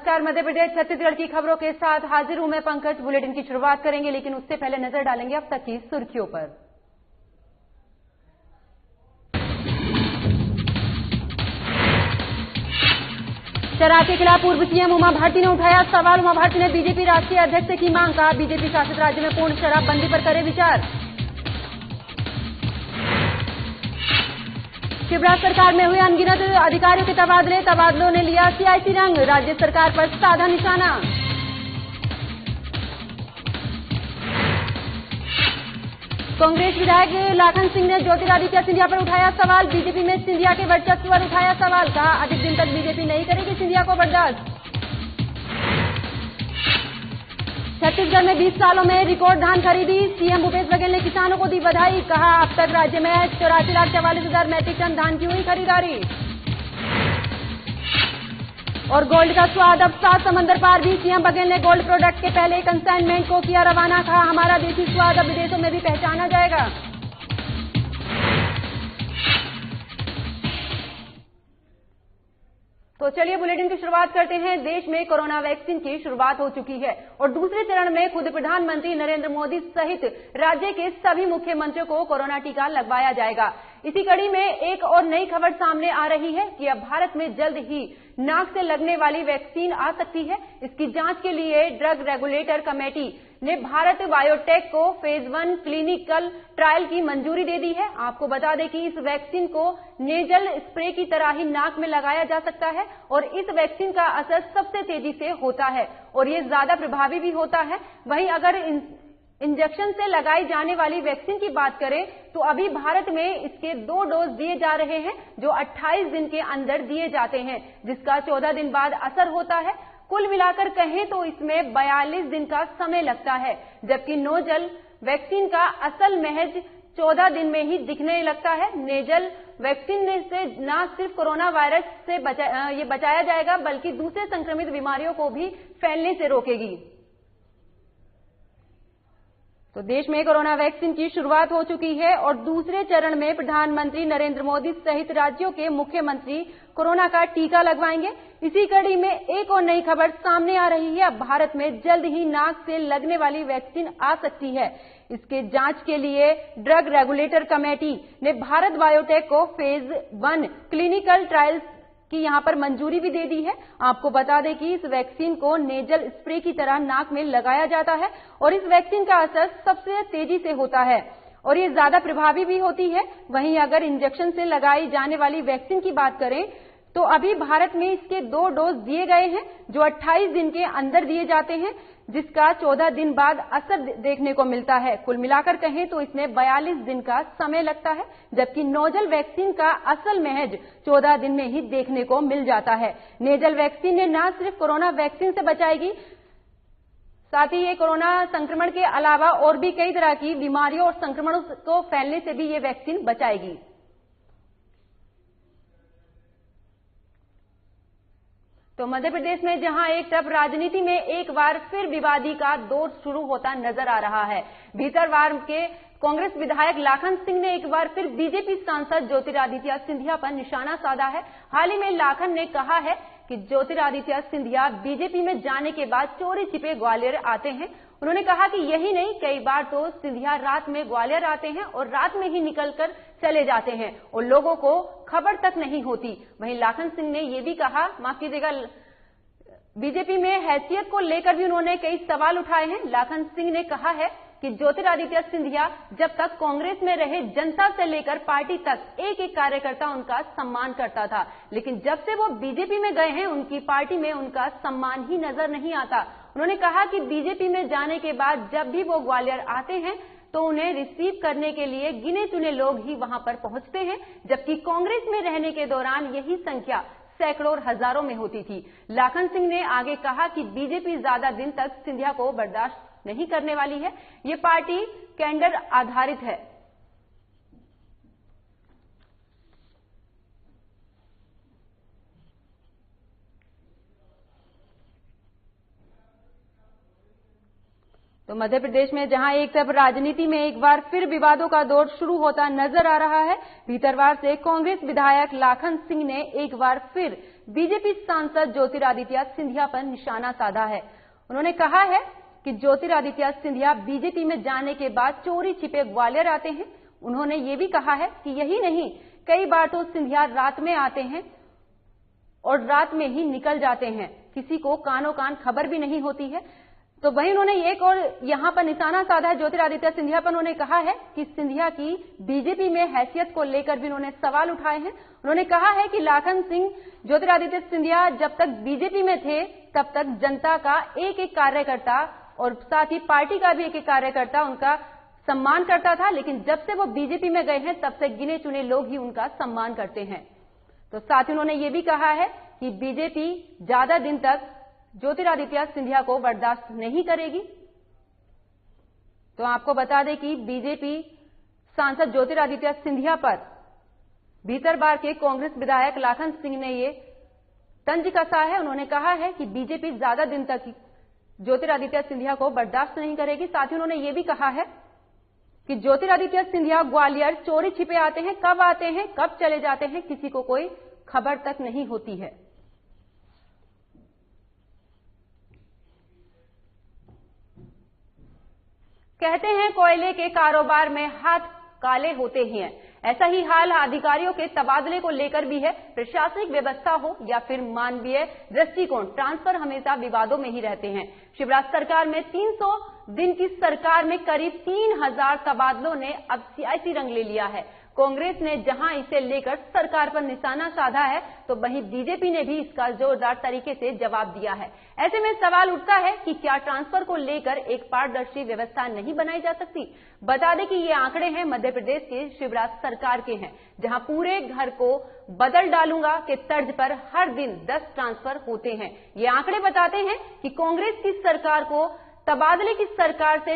नमस्कार, मध्य प्रदेश छत्तीसगढ़ की खबरों के साथ हाजिर हूं मैं पंकज। बुलेटिन की शुरुआत करेंगे, लेकिन उससे पहले नजर डालेंगे अब तक की सुर्खियों पर। शराब के खिलाफ पूर्व सीएम उमा भारती ने उठाया सवाल। उमा भारती ने बीजेपी राष्ट्रीय अध्यक्ष से की मांग, कहा बीजेपी शासित राज्य में पूर्ण शराबबंदी पर करे विचार। शिवराज सरकार में हुए अनगिनत अधिकारियों के तबादलों ने लिया सियासी रंग, राज्य सरकार पर साधा निशाना। कांग्रेस विधायक लाखन सिंह ने ज्योतिरादित्य सिंधिया पर उठाया सवाल। बीजेपी में सिंधिया के वर्चस्व पर उठाया सवाल, कहा अधिक दिन तक बीजेपी नहीं करेगी सिंधिया को बर्दाश्त। छत्तीसगढ़ में 20 सालों में रिकॉर्ड धान खरीदी, सीएम भूपेश बघेल ने किसानों को दी बधाई, कहा अब तक राज्य में 84,44,000 मैट्रिक टन धान की हुई खरीदारी। और गोल्ड का स्वाद अब 7 समंदर पार भी, सीएम बघेल ने गोल्ड प्रोडक्ट के पहले कंसाइनमेंट को किया रवाना, कहा हमारा देसी स्वाद अब विदेशों में भी पहचाना जाएगा। तो चलिए बुलेटिन की शुरुआत करते हैं। देश में कोरोना वैक्सीन की शुरुआत हो चुकी है और दूसरे चरण में खुद प्रधानमंत्री नरेंद्र मोदी सहित राज्य के सभी मुख्यमंत्रियों को कोरोना टीका लगवाया जाएगा। इसी कड़ी में एक और नई खबर सामने आ रही है कि अब भारत में जल्द ही नाक से लगने वाली वैक्सीन आ सकती है। इसकी जांच के लिए ड्रग रेगुलेटर कमेटी ने भारत बायोटेक को फेज 1 क्लिनिकल ट्रायल की मंजूरी दे दी है। आपको बता दें कि इस वैक्सीन को नेजल स्प्रे की तरह ही नाक में लगाया जा सकता है और इस वैक्सीन का असर सबसे तेजी से होता है और ये ज्यादा प्रभावी भी होता है। वहीं अगर इंजेक्शन से लगाई जाने वाली वैक्सीन की बात करें तो अभी भारत में इसके 2 डोज दिए जा रहे हैं जो 28 दिन के अंदर दिए जाते हैं, जिसका 14 दिन बाद असर होता है। कुल मिलाकर कहें तो इसमें 42 दिन का समय लगता है, जबकि नोजल वैक्सीन का असल महज 14 दिन में ही दिखने लगता है। नेजल वैक्सीन से न सिर्फ कोरोना वायरस से बचाया जाएगा बल्कि दूसरे संक्रमित बीमारियों को भी फैलने से रोकेगी। तो देश में कोरोना वैक्सीन की शुरुआत हो चुकी है और दूसरे चरण में प्रधानमंत्री नरेंद्र मोदी सहित राज्यों के मुख्यमंत्री कोरोना का टीका लगवाएंगे। इसी कड़ी में एक और नई खबर सामने आ रही है। अब भारत में जल्द ही नाक से लगने वाली वैक्सीन आ सकती है। इसके जांच के लिए ड्रग रेगुलेटर कमेटी ने भारत बायोटेक को फेज 1 क्लिनिकल ट्रायल्स की यहां पर मंजूरी भी दे दी है। आपको बता दें कि इस वैक्सीन को नेजल स्प्रे की तरह नाक में लगाया जाता है और इस वैक्सीन का असर सबसे तेजी से होता है और ये ज्यादा प्रभावी भी होती है। वहीं अगर इंजेक्शन से लगाई जाने वाली वैक्सीन की बात करें तो अभी भारत में इसके 2 डोज दिए गए हैं जो 28 दिन के अंदर दिए जाते हैं, जिसका 14 दिन बाद असर देखने को मिलता है। कुल मिलाकर कहें तो इसमें 42 दिन का समय लगता है, जबकि नोजल वैक्सीन का असल महज 14 दिन में ही देखने को मिल जाता है। नेजल वैक्सीन ने न सिर्फ कोरोना वैक्सीन से बचाएगी, साथ ही ये कोरोना संक्रमण के अलावा और भी कई तरह की बीमारियों और संक्रमणों को फैलने से भी ये वैक्सीन बचाएगी। तो मध्य प्रदेश में जहां एक तरफ राजनीति में एक बार फिर विवादी का दौर शुरू होता नजर आ रहा है, भीतरवार के कांग्रेस विधायक लाखन सिंह ने एक बार फिर बीजेपी सांसद ज्योतिरादित्य सिंधिया पर निशाना साधा है। हाल ही में लाखन ने कहा है कि ज्योतिरादित्य सिंधिया बीजेपी में जाने के बाद चोरी छिपे ग्वालियर आते हैं। उन्होंने कहा कि यही नहीं, कई बार तो सिंधिया रात में ग्वालियर आते हैं और रात में ही निकलकर चले जाते हैं और लोगों को खबर तक नहीं होती। वहीं लाखन सिंह ने यह भी कहा, माफ कीजिएगा, बीजेपी में हैसियत को लेकर भी उन्होंने कई सवाल उठाए हैं। लाखन सिंह ने कहा है कि ज्योतिरादित्य सिंधिया जब तक कांग्रेस में रहे जनता से लेकर पार्टी तक एक एक कार्यकर्ता उनका सम्मान करता था, लेकिन जब से वो बीजेपी में गए हैं उनकी पार्टी में उनका सम्मान ही नजर नहीं आता। उन्होंने कहा कि बीजेपी में जाने के बाद जब भी वो ग्वालियर आते हैं तो उन्हें रिसीव करने के लिए गिने चुने लोग ही वहां पर पहुंचते हैं, जबकि कांग्रेस में रहने के दौरान यही संख्या सैकड़ों और हजारों में होती थी। लाखन सिंह ने आगे कहा कि बीजेपी ज्यादा दिन तक सिंधिया को बर्दाश्त नहीं करने वाली है। ये पार्टी कैडर आधारित है। तो मध्य प्रदेश में जहां एक तरफ राजनीति में एक बार फिर विवादों का दौर शुरू होता नजर आ रहा है, भीतरवार से कांग्रेस विधायक लाखन सिंह ने एक बार फिर बीजेपी सांसद ज्योतिरादित्य सिंधिया पर निशाना साधा है। उन्होंने कहा है कि ज्योतिरादित्य सिंधिया बीजेपी में जाने के बाद चोरी छिपे ग्वालियर आते हैं। उन्होंने ये भी कहा है कि यही नहीं, कई बार तो सिंधिया रात में आते हैं और रात में ही निकल जाते हैं, किसी को कानों कान खबर भी नहीं होती है। तो वहीं उन्होंने एक और यहां पर निशाना साधा है ज्योतिरादित्य सिंधिया पर। उन्होंने कहा है कि सिंधिया की बीजेपी में हैसियत को लेकर भी उन्होंने सवाल उठाए हैं। उन्होंने कहा है कि लाखन सिंह ज्योतिरादित्य सिंधिया जब तक बीजेपी में थे तब तक जनता का एक एक कार्यकर्ता और साथ ही पार्टी का भी एक एक कार्यकर्ता उनका सम्मान करता था, लेकिन जब से वो बीजेपी में गए हैं तब से गिने चुने लोग ही उनका सम्मान करते हैं। तो साथ ही उन्होंने ये भी कहा है कि बीजेपी ज्यादा दिन तक ज्योतिरादित्य सिंधिया को बर्दाश्त नहीं करेगी। तो आपको बता दें कि बीजेपी सांसद ज्योतिरादित्य सिंधिया पर भीतरवार के कांग्रेस विधायक लाखन सिंह ने ये तंज कसा है। उन्होंने कहा है कि बीजेपी ज्यादा दिन तक ज्योतिरादित्य सिंधिया को बर्दाश्त नहीं करेगी। साथ ही उन्होंने ये भी कहा है कि ज्योतिरादित्य सिंधिया ग्वालियर चोरी छिपे आते हैं, कब आते हैं कब चले जाते हैं किसी को कोई खबर तक नहीं होती है। कहते हैं कोयले के कारोबार में हाथ काले होते ही हैं। ऐसा ही हाल अधिकारियों के तबादले को लेकर भी है। प्रशासनिक व्यवस्था हो या फिर मानवीय दृष्टिकोण, ट्रांसफर हमेशा विवादों में ही रहते हैं। शिवराज सरकार में 300 दिन की सरकार में करीब 3000 तबादलों ने अब सियासी रंग ले लिया है। कांग्रेस ने जहां इसे लेकर सरकार पर निशाना साधा है, तो वहीं बीजेपी ने भी इसका जोरदार तरीके से जवाब दिया है। ऐसे में सवाल उठता है कि क्या ट्रांसफर को लेकर एक पारदर्शी व्यवस्था नहीं बनाई जा सकती। बता दें कि ये आंकड़े हैं मध्य प्रदेश के शिवराज सरकार के हैं, जहां पूरे घर को बदल डालूंगा के तर्ज पर हर दिन 10 ट्रांसफर होते हैं। ये आंकड़े बताते हैं कि कांग्रेस की सरकार को तबादले की सरकार से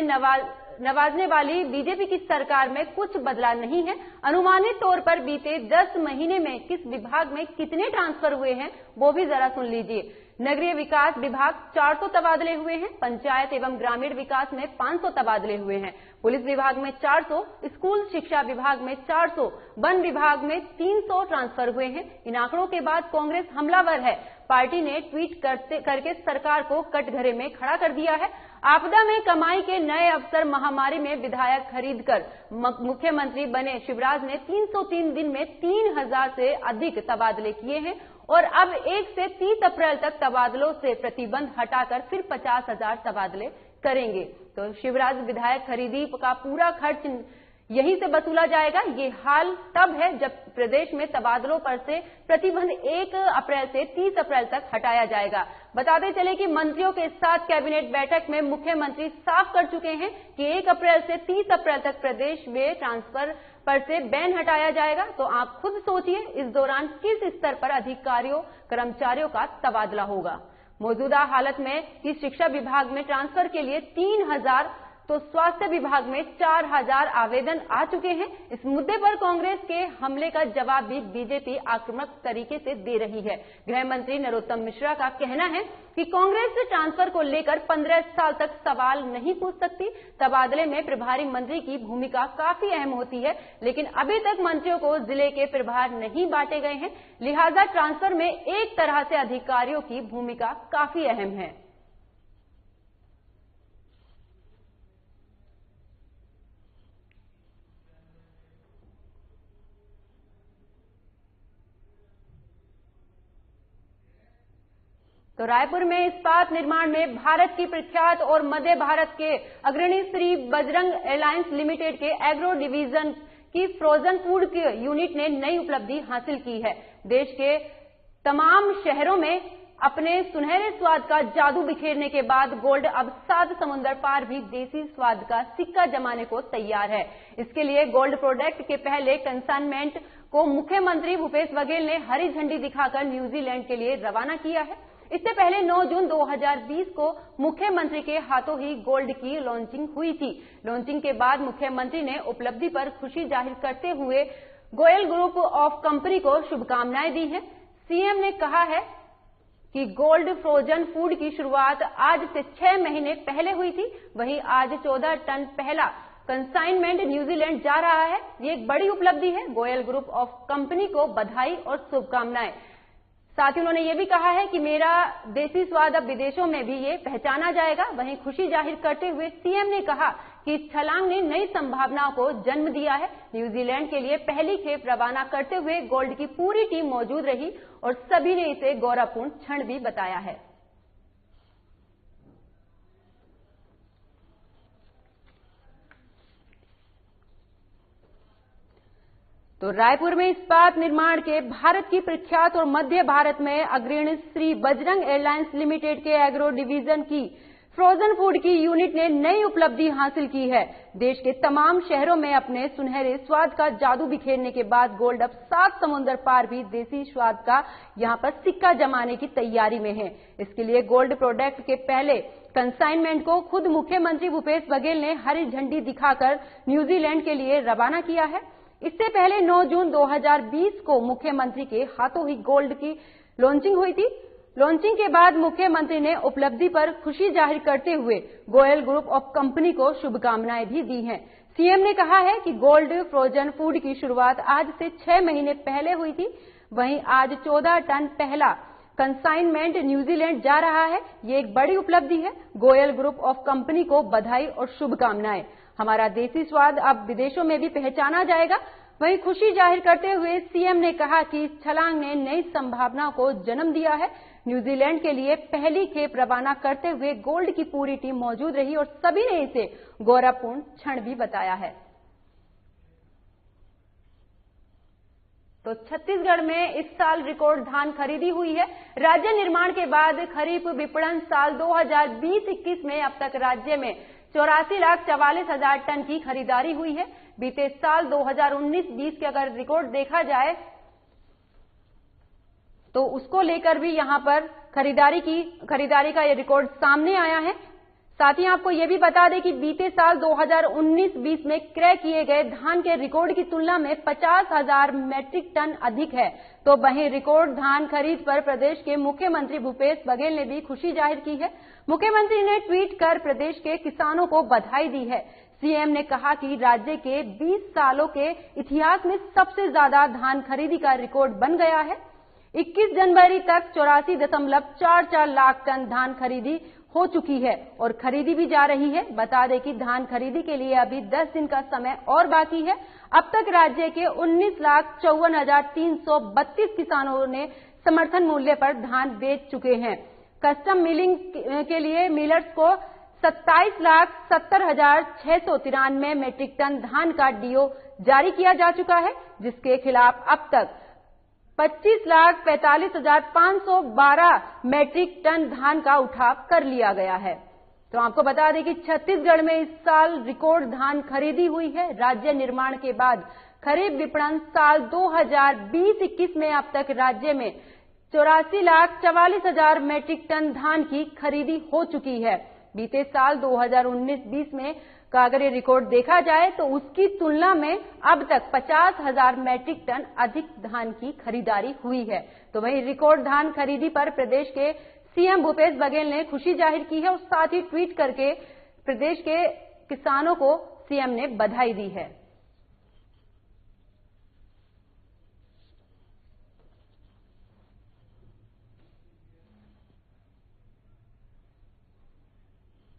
नवाजने वाली बीजेपी की सरकार में कुछ बदला नहीं है। अनुमानित तौर पर बीते 10 महीने में किस विभाग में कितने ट्रांसफर हुए हैं वो भी जरा सुन लीजिए। नगरीय विकास विभाग 400 तबादले हुए हैं, पंचायत एवं ग्रामीण विकास में 500 तबादले हुए हैं, पुलिस विभाग में 400, स्कूल शिक्षा विभाग में 400, वन विभाग में 300 ट्रांसफर हुए हैं। इन आंकड़ों के बाद कांग्रेस हमलावर है। पार्टी ने ट्वीट करके सरकार को कटघरे में खड़ा कर दिया है। आपदा में कमाई के नए अवसर, महामारी में विधायक खरीदकर मुख्यमंत्री बने शिवराज ने 303 दिन में 3000 से अधिक तबादले किए हैं और अब 1 से 30 अप्रैल तक तबादलों से प्रतिबंध हटाकर फिर 50,000 तबादले करेंगे। तो शिवराज विधायक खरीदी का पूरा खर्च यहीं से वसूला जाएगा। ये हाल तब है जब प्रदेश में तबादलों पर से प्रतिबंध 1 अप्रैल से 30 अप्रैल तक हटाया जाएगा। बताते चले कि मंत्रियों के साथ कैबिनेट बैठक में मुख्यमंत्री साफ कर चुके हैं कि 1 अप्रैल से 30 अप्रैल तक प्रदेश में ट्रांसफर पर से बैन हटाया जाएगा। तो आप खुद सोचिए इस दौरान किस स्तर पर अधिकारियों कर्मचारियों का तबादला होगा। मौजूदा हालत में कि शिक्षा विभाग में ट्रांसफर के लिए 3000 तो स्वास्थ्य विभाग में 4000 आवेदन आ चुके हैं। इस मुद्दे पर कांग्रेस के हमले का जवाब भी बीजेपी आक्रामक तरीके से दे रही है। गृह मंत्री नरोत्तम मिश्रा का कहना है कि कांग्रेस ट्रांसफर को लेकर 15 साल तक सवाल नहीं पूछ सकती। तबादले में प्रभारी मंत्री की भूमिका काफी अहम होती है, लेकिन अभी तक मंत्रियों को जिले के प्रभार नहीं बांटे गए हैं, लिहाजा ट्रांसफर में एक तरह से अधिकारियों की भूमिका काफी अहम है। तो रायपुर में इस्पात निर्माण में भारत की प्रख्यात और मध्य भारत के अग्रणी श्री बजरंग एलायंस लिमिटेड के एग्रो डिवीजन की फ्रोजन फूड की यूनिट ने नई उपलब्धि हासिल की है। देश के तमाम शहरों में अपने सुनहरे स्वाद का जादू बिखेरने के बाद गोल्ड अब 7 समुंदर पार भी देसी स्वाद का सिक्का जमाने को तैयार है। इसके लिए गोल्ड प्रोडक्ट के पहले कंसाइनमेंट को मुख्यमंत्री भूपेश बघेल ने हरी झंडी दिखाकर न्यूजीलैंड के लिए रवाना किया है। इससे पहले 9 जून 2020 को मुख्यमंत्री के हाथों ही गोल्ड की लॉन्चिंग हुई थी। लॉन्चिंग के बाद मुख्यमंत्री ने उपलब्धि पर खुशी जाहिर करते हुए गोयल ग्रुप ऑफ कंपनी को शुभकामनाएं दी हैं। सीएम ने कहा है कि गोल्ड फ्रोजन फूड की शुरुआत आज से 6 महीने पहले हुई थी। वहीं आज 14 टन पहला कंसाइनमेंट न्यूजीलैंड जा रहा है। ये एक बड़ी उपलब्धि है। गोयल ग्रुप ऑफ कंपनी को बधाई और शुभकामनाएं। साथ ही उन्होंने ये भी कहा है कि मेरा देसी स्वाद अब विदेशों में भी ये पहचाना जाएगा। वहीं खुशी जाहिर करते हुए सीएम ने कहा कि इस छलांग ने नई संभावनाओं को जन्म दिया है। न्यूजीलैंड के लिए पहली खेप रवाना करते हुए गोल्ड की पूरी टीम मौजूद रही और सभी ने इसे गौरवपूर्ण क्षण भी बताया है। तो रायपुर में इस्पात निर्माण के भारत की प्रख्यात और मध्य भारत में अग्रणी श्री बजरंग एयरलाइंस लिमिटेड के एग्रो डिवीजन की फ्रोजन फूड की यूनिट ने नई उपलब्धि हासिल की है। देश के तमाम शहरों में अपने सुनहरे स्वाद का जादू बिखेरने के बाद गोल्ड अब 7 समुद्र पार भी देसी स्वाद का यहां पर सिक्का जमाने की तैयारी में है। इसके लिए गोल्ड प्रोडक्ट के पहले कंसाइनमेंट को खुद मुख्यमंत्री भूपेश बघेल ने हरी झंडी दिखाकर न्यूजीलैंड के लिए रवाना किया है। इससे पहले 9 जून 2020 को मुख्यमंत्री के हाथों ही गोल्ड की लॉन्चिंग हुई थी। लॉन्चिंग के बाद मुख्यमंत्री ने उपलब्धि पर खुशी जाहिर करते हुए गोयल ग्रुप ऑफ कंपनी को शुभकामनाएं भी दी हैं। सीएम ने कहा है कि गोल्ड फ्रोजन फूड की शुरुआत आज से 6 महीने पहले हुई थी। वहीं आज 14 टन पहला कंसाइनमेंट न्यूजीलैंड जा रहा है। ये एक बड़ी उपलब्धि है। गोयल ग्रुप ऑफ कंपनी को बधाई और शुभकामनाएं। हमारा देसी स्वाद अब विदेशों में भी पहचाना जाएगा। वहीं खुशी जाहिर करते हुए सीएम ने कहा कि इस छलांग ने नई संभावनाओं को जन्म दिया है। न्यूजीलैंड के लिए पहली खेप रवाना करते हुए गोल्ड की पूरी टीम मौजूद रही और सभी ने इसे गौरवपूर्ण क्षण भी बताया है। तो छत्तीसगढ़ में इस साल रिकॉर्ड धान खरीदी हुई है। राज्य निर्माण के बाद खरीफ विपणन साल 2020-21 में अब तक राज्य में 84,44,000 टन की खरीदारी हुई है। बीते साल 2019-20 के अगर रिकॉर्ड देखा जाए तो उसको लेकर भी यहां पर खरीदारी का ये रिकॉर्ड सामने आया है। साथ ही आपको ये भी बता दें कि बीते साल 2019-20 में क्रय किए गए धान के रिकॉर्ड की तुलना में 50,000 मैट्रिक टन अधिक है। तो वहीं रिकॉर्ड धान खरीद पर प्रदेश के मुख्यमंत्री भूपेश बघेल ने भी खुशी जाहिर की है। मुख्यमंत्री ने ट्वीट कर प्रदेश के किसानों को बधाई दी है। सीएम ने कहा कि राज्य के 20 सालों के इतिहास में सबसे ज्यादा धान खरीदी का रिकॉर्ड बन गया है। 21 जनवरी तक 84.44 लाख टन धान खरीदी हो चुकी है और खरीदी भी जा रही है। बता दें कि धान खरीदी के लिए अभी 10 दिन का समय और बाकी है। अब तक राज्य के 19,54,332 किसानों ने समर्थन मूल्य पर धान बेच चुके हैं। कस्टम मिलिंग के लिए मिलर्स को 27,70,693 मेट्रिक टन धान का डीओ जारी किया जा चुका है, जिसके खिलाफ अब तक 25,45,512 मैट्रिक टन धान का उठाव कर लिया गया है। तो आपको बता दें कि छत्तीसगढ़ में इस साल रिकॉर्ड धान खरीदी हुई है। राज्य निर्माण के बाद खरीफ विपणन साल 2020-21 में अब तक राज्य में 84,44,000 मैट्रिक टन धान की खरीदी हो चुकी है। बीते साल 2019-20 में का अगर ये रिकॉर्ड देखा जाए तो उसकी तुलना में अब तक 50,000 मैट्रिक टन अधिक धान की खरीदारी हुई है। तो वहीं रिकॉर्ड धान खरीदी पर प्रदेश के सीएम भूपेश बघेल ने खुशी जाहिर की है और साथ ही ट्वीट करके प्रदेश के किसानों को सीएम ने बधाई दी है।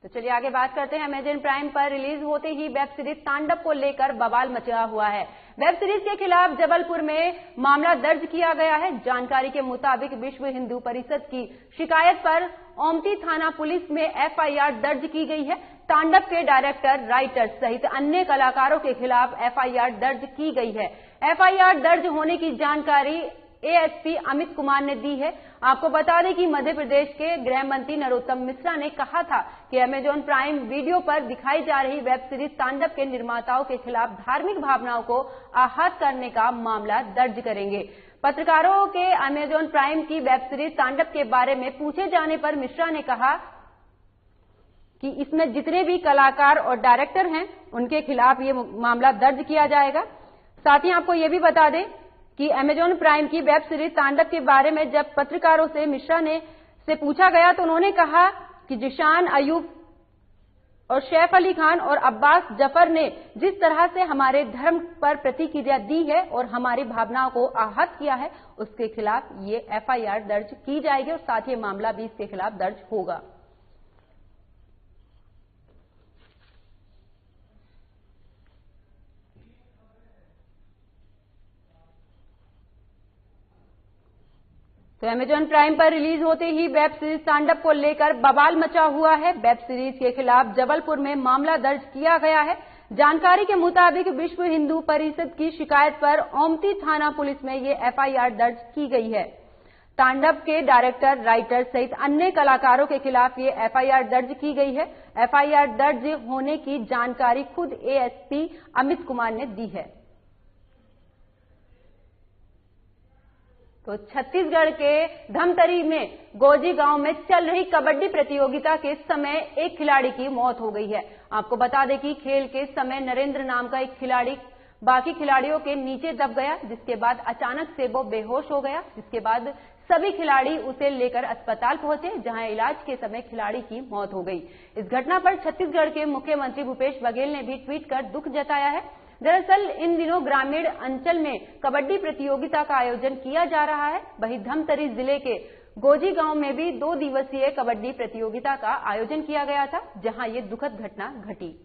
तो चलिए आगे बात करते हैं। अमेजन प्राइम पर रिलीज होते ही वेब सीरीज तांडव को लेकर बवाल मचा हुआ है। वेब सीरीज के खिलाफ जबलपुर में मामला दर्ज किया गया है। जानकारी के मुताबिक विश्व हिंदू परिषद की शिकायत पर ओमती थाना पुलिस में एफआईआर दर्ज की गई है। तांडव के डायरेक्टर, राइटर सहित अन्य कलाकारों के खिलाफ एफआईआर दर्ज की गई है। एफआईआर दर्ज होने की जानकारी एएसपी अमित कुमार ने दी है। आपको बता दें कि मध्य प्रदेश के गृह मंत्री नरोत्तम मिश्रा ने कहा था कि अमेजॉन प्राइम वीडियो पर दिखाई जा रही वेब सीरीज तांडव के निर्माताओं के खिलाफ धार्मिक भावनाओं को आहत करने का मामला दर्ज करेंगे। पत्रकारों के अमेजॉन प्राइम की वेब सीरीज तांडव के बारे में पूछे जाने पर मिश्रा ने कहा कि इसमें जितने भी कलाकार और डायरेक्टर हैं उनके खिलाफ ये मामला दर्ज किया जाएगा। साथ ही आपको ये भी बता दें कि अमेजॉन प्राइम की वेब सीरीज तांडव के बारे में जब पत्रकारों से मिश्रा ने से पूछा गया तो उन्होंने कहा कि जिशान अयूब और सैफ अली खान और अब्बास जफर ने जिस तरह से हमारे धर्म पर प्रतिक्रिया दी है और हमारी भावनाओं को आहत किया है, उसके खिलाफ ये एफआईआर दर्ज की जाएगी और साथ ही मामला भी इसके खिलाफ दर्ज होगा। तो अमेजॉन प्राइम पर रिलीज होते ही वेब सीरीज तांडव को लेकर बवाल मचा हुआ है। वेब सीरीज के खिलाफ जबलपुर में मामला दर्ज किया गया है। जानकारी के मुताबिक विश्व हिंदू परिषद की शिकायत पर ओमती थाना पुलिस में ये एफआईआर दर्ज की गई है। तांडव के डायरेक्टर, राइटर सहित अन्य कलाकारों के खिलाफ ये एफआईआर दर्ज की गई है। एफआईआर दर्ज होने की जानकारी खुद एएसपी अमित कुमार ने दी है। तो छत्तीसगढ़ के धमतरी में गोजी गांव में चल रही कबड्डी प्रतियोगिता के समय एक खिलाड़ी की मौत हो गई है। आपको बता दें कि खेल के समय नरेंद्र नाम का एक खिलाड़ी बाकी खिलाड़ियों के नीचे दब गया, जिसके बाद अचानक से वो बेहोश हो गया। जिसके बाद सभी खिलाड़ी उसे लेकर अस्पताल पहुंचे, जहां इलाज के समय खिलाड़ी की मौत हो गई। इस घटना पर छत्तीसगढ़ के मुख्यमंत्री भूपेश बघेल ने भी ट्वीट कर दुख जताया है। दरअसल इन दिनों ग्रामीण अंचल में कबड्डी प्रतियोगिता का आयोजन किया जा रहा है। वहीं धमतरी जिले के गोजी गांव में भी 2 दिवसीय कबड्डी प्रतियोगिता का आयोजन किया गया था, जहां ये दुखद घटना घटी।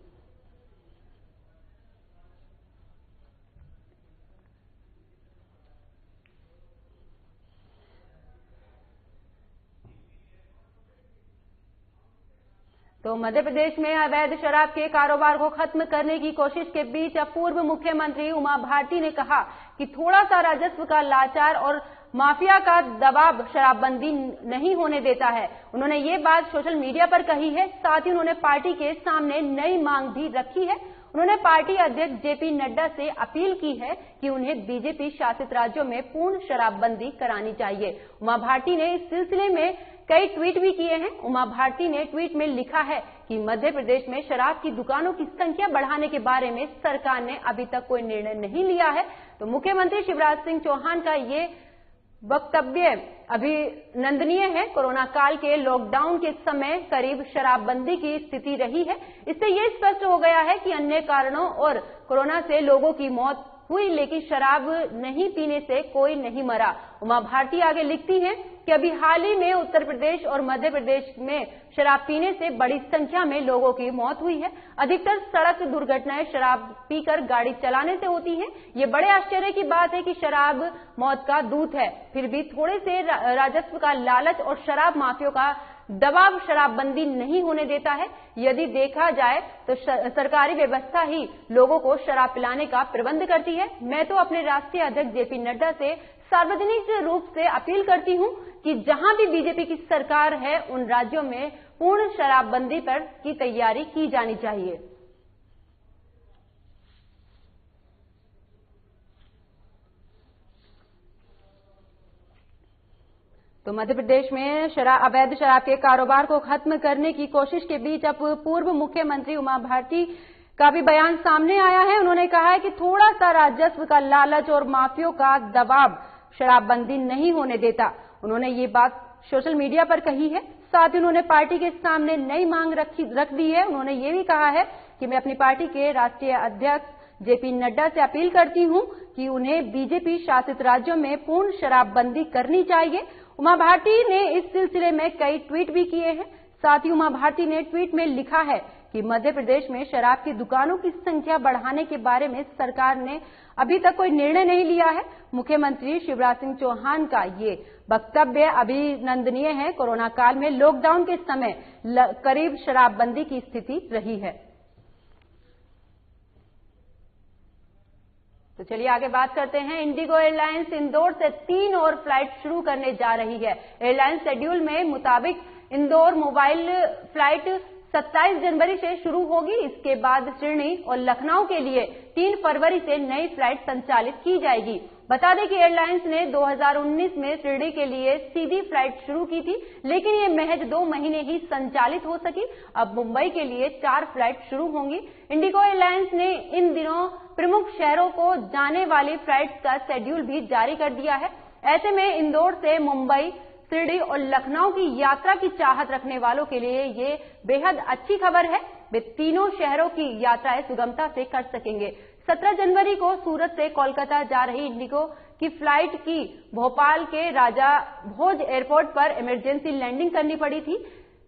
तो मध्य प्रदेश में अवैध शराब के कारोबार को खत्म करने की कोशिश के बीच अब पूर्व मुख्यमंत्री उमा भारती ने कहा कि थोड़ा सा राजस्व का लाचार और माफिया का दबाव शराबबंदी नहीं होने देता है। उन्होंने ये बात सोशल मीडिया पर कही है। साथ ही उन्होंने पार्टी के सामने नई मांग भी रखी है। उन्होंने पार्टी अध्यक्ष जेपी नड्डा से अपील की है कि उन्हें बीजेपी शासित राज्यों में पूर्ण शराबबंदी करानी चाहिए। उमा भारती ने इस सिलसिले में कई ट्वीट भी किए हैं। उमा भारती ने ट्वीट में लिखा है कि मध्य प्रदेश में शराब की दुकानों की संख्या बढ़ाने के बारे में सरकार ने अभी तक कोई निर्णय नहीं लिया है। तो मुख्यमंत्री शिवराज सिंह चौहान का ये वक्तव्य अभिनंदनीय है। कोरोना काल के लॉकडाउन के समय करीब शराबबंदी की स्थिति रही है। इससे ये स्पष्ट हो गया है कि अन्य कारणों और कोरोना से लोगों की मौत हुई, लेकिन शराब नहीं पीने से कोई नहीं मरा। उमा भारती आगे लिखती हैं कि अभी हाल ही में उत्तर प्रदेश और मध्य प्रदेश में शराब पीने से बड़ी संख्या में लोगों की मौत हुई है। अधिकतर सड़क दुर्घटनाएं शराब पीकर गाड़ी चलाने से होती हैं। ये बड़े आश्चर्य की बात है कि शराब मौत का दूत है, फिर भी थोड़े से राजस्व का लालच और शराब माफियों का दबाव शराबबंदी नहीं होने देता है। यदि देखा जाए तो सरकारी व्यवस्था ही लोगों को शराब पिलाने का प्रबंध करती है। मैं तो अपने राष्ट्रीय अध्यक्ष जेपी नड्डा से सार्वजनिक रूप से अपील करती हूं कि जहां भी बीजेपी की सरकार है, उन राज्यों में पूर्ण शराबबंदी पर की तैयारी की जानी चाहिए। तो मध्य प्रदेश में अवैध शराब के कारोबार को खत्म करने की कोशिश के बीच अब पूर्व मुख्यमंत्री उमा भारती का भी बयान सामने आया है। उन्होंने कहा है कि थोड़ा सा राजस्व का लालच और माफियों का दबाव शराबबंदी नहीं होने देता। उन्होंने ये बात सोशल मीडिया पर कही है। साथ ही उन्होंने पार्टी के सामने नई मांग रख दी है। उन्होंने ये भी कहा है कि मैं अपनी पार्टी के राष्ट्रीय अध्यक्ष जेपी नड्डा से अपील करती हूं कि उन्हें बीजेपी शासित राज्यों में पूर्ण शराबबंदी करनी चाहिए। उमा भारती ने इस सिलसिले में कई ट्वीट भी किए हैं। साथ ही उमा भारती ने ट्वीट में लिखा है कि मध्य प्रदेश में शराब की दुकानों की संख्या बढ़ाने के बारे में सरकार ने अभी तक कोई निर्णय नहीं लिया है। मुख्यमंत्री शिवराज सिंह चौहान का ये वक्तव्य अभिनंदनीय है। कोरोना काल में लॉकडाउन के समय करीब शराबबंदी की स्थिति रही है। तो चलिए आगे बात करते हैं। इंडिगो एयरलाइंस इंदौर से 3 और फ्लाइट शुरू करने जा रही है। एयरलाइन शेड्यूल में मुताबिक इंदौर मोबाइल फ्लाइट 27 जनवरी से शुरू होगी। इसके बाद सिडनी और लखनऊ के लिए 3 फरवरी से नई फ्लाइट संचालित की जाएगी। बता दें कि एयरलाइंस ने 2019 में सिडनी के लिए सीधी फ्लाइट शुरू की थी, लेकिन ये महज 2 महीने ही संचालित हो सकी। अब मुंबई के लिए 4 फ्लाइट शुरू होंगी। इंडिगो एयरलाइंस ने इन दिनों प्रमुख शहरों को जाने वाली फ्लाइट्स का शेड्यूल भी जारी कर दिया है। ऐसे में इंदौर से मुंबई, शिरडी और लखनऊ की यात्रा की चाहत रखने वालों के लिए ये बेहद अच्छी खबर है। वे तीनों शहरों की यात्राएं सुगमता से कर सकेंगे। 17 जनवरी को सूरत से कोलकाता जा रही इंडिगो की फ्लाइट की भोपाल के राजा भोज एयरपोर्ट पर इमरजेंसी लैंडिंग करनी पड़ी थी।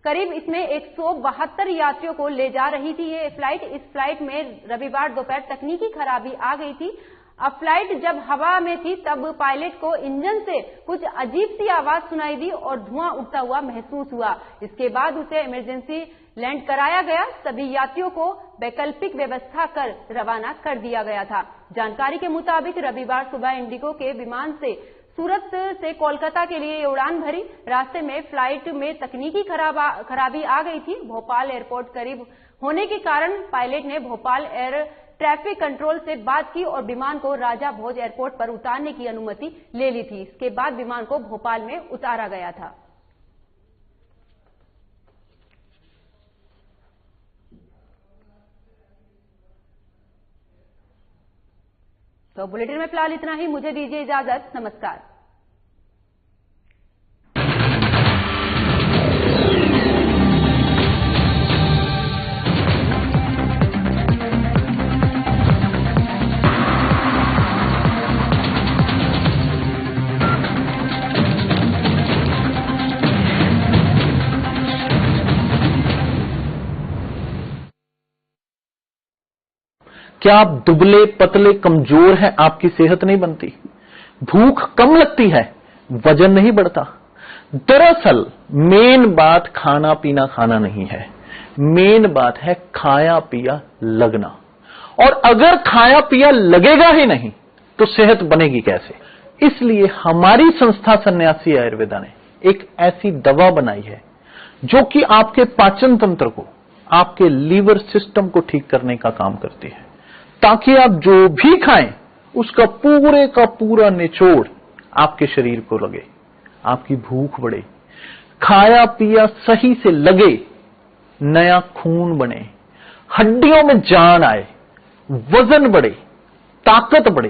करीब इसमें 172 यात्रियों को ले जा रही थी ये फ्लाइट। इस फ्लाइट में रविवार दोपहर तकनीकी खराबी आ गई थी। अब फ्लाइट जब हवा में थी तब पायलट को इंजन से कुछ अजीब सी आवाज सुनाई दी और धुआं उठता हुआ महसूस हुआ। इसके बाद उसे इमरजेंसी लैंड कराया गया। सभी यात्रियों को वैकल्पिक व्यवस्था कर रवाना कर दिया गया था। जानकारी के मुताबिक रविवार सुबह इंडिगो के विमान से सूरत से कोलकाता के लिए उड़ान भरी। रास्ते में फ्लाइट में तकनीकी खराबी आ गई थी। भोपाल एयरपोर्ट करीब होने के कारण पायलट ने भोपाल एयर ट्रैफिक कंट्रोल से बात की और विमान को राजा भोज एयरपोर्ट पर उतारने की अनुमति ले ली थी। इसके बाद विमान को भोपाल में उतारा गया था। तो बुलेटिन में फिलहाल इतना ही। मुझे दीजिए इजाजत। नमस्कार। क्या आप दुबले पतले कमजोर हैं? आपकी सेहत नहीं बनती, भूख कम लगती है, वजन नहीं बढ़ता। दरअसल मेन बात खाना पीना खाना नहीं है, मेन बात है खाया पिया लगना। और अगर खाया पिया लगेगा ही नहीं तो सेहत बनेगी कैसे? इसलिए हमारी संस्था सन्यासी आयुर्वेदा ने एक ऐसी दवा बनाई है जो कि आपके पाचन तंत्र को, आपके लीवर सिस्टम को ठीक करने का काम करती है, ताकि आप जो भी खाएं उसका पूरे का पूरा निचोड़ आपके शरीर को लगे, आपकी भूख बढ़े, खाया पिया सही से लगे, नया खून बने, हड्डियों में जान आए, वजन बढ़े, ताकत बढ़े।